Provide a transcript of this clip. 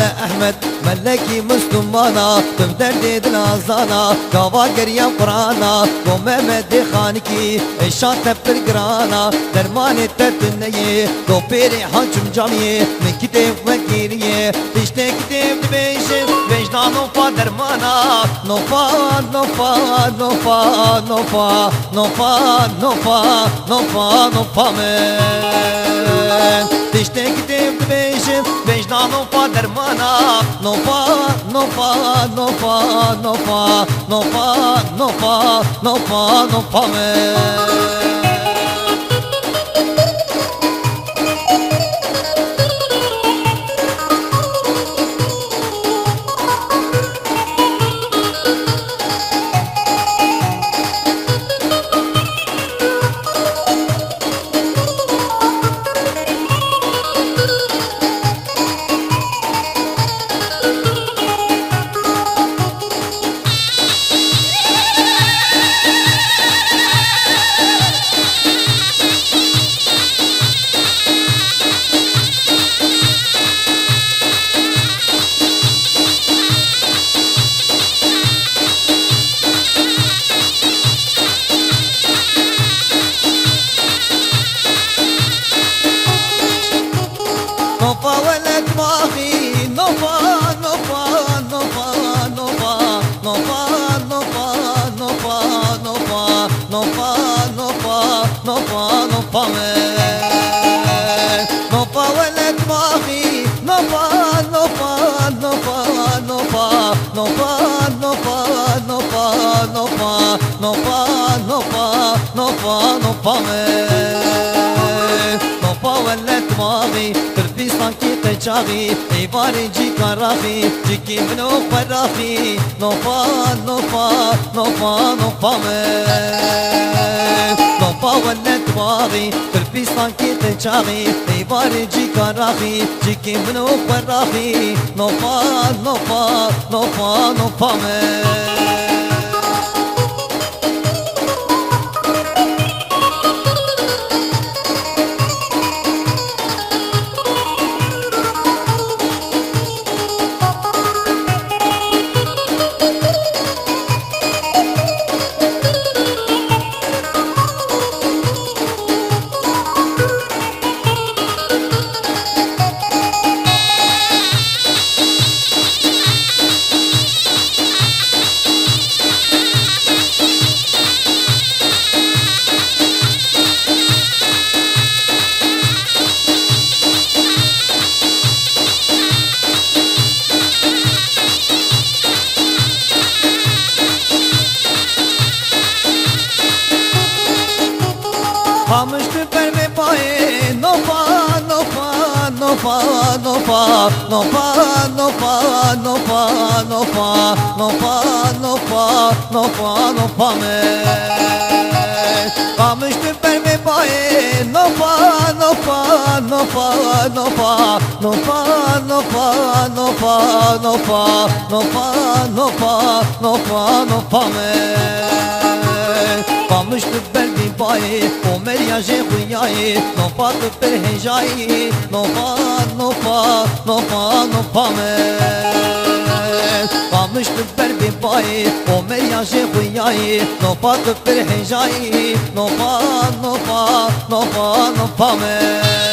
Ahmet Meleki Müslümana Tüm derdi dil azana Gava geriyem Kur'ana Go Mehmet Khaniki Eşat tepir grana Dermani tertünneyi Do peri hancım camiye Min kitep ve geriye İşte kitep dibeyşim Vecdan ofa dermana Nofa nofa nofa nofa Nofa nofa nofa nofa men İşte kitep dibeyşim Vecdan ofa dermana Nofa nofa nofa nofa Nofa nofa nofa nofa men Nofa ولد ماخي نوفا نوفا نوفا نوفا نوفا نوفا نوفا نوفا نوفا نوفا نوفا نوفا نوفا ولد ماخي نوفا نوفا نوفا نوفا نوفا نوفا نوفا نوفا نوفا نوفا نوفا نوفا نوفا ولد ماخي sanki teçağı eyvari cikarahi ciki mno farahi nofa nofa nofa nofa me nofa wallet wari kirpi sanki teçağı eyvari cikarahi ciki mno farahi nofa nofa nofa nofa me Kamıştı perme paye nofa nofa nofa nofa nofa nofa nofa nofa nofa nofa nofa nofa me Kamıştı perme paye nofa nofa nofa nofa nofa nofa nofa nofa nofa nofa nofa nofa me Kamıştı perme paye Omer yaje huyaye Nofa tıpır hejaye Nofa nofa nofa nofa me Kamış tıpır bir paye Omer yaje huyaye Nofa tıpır hejaye Nofa nofa nofa nofa me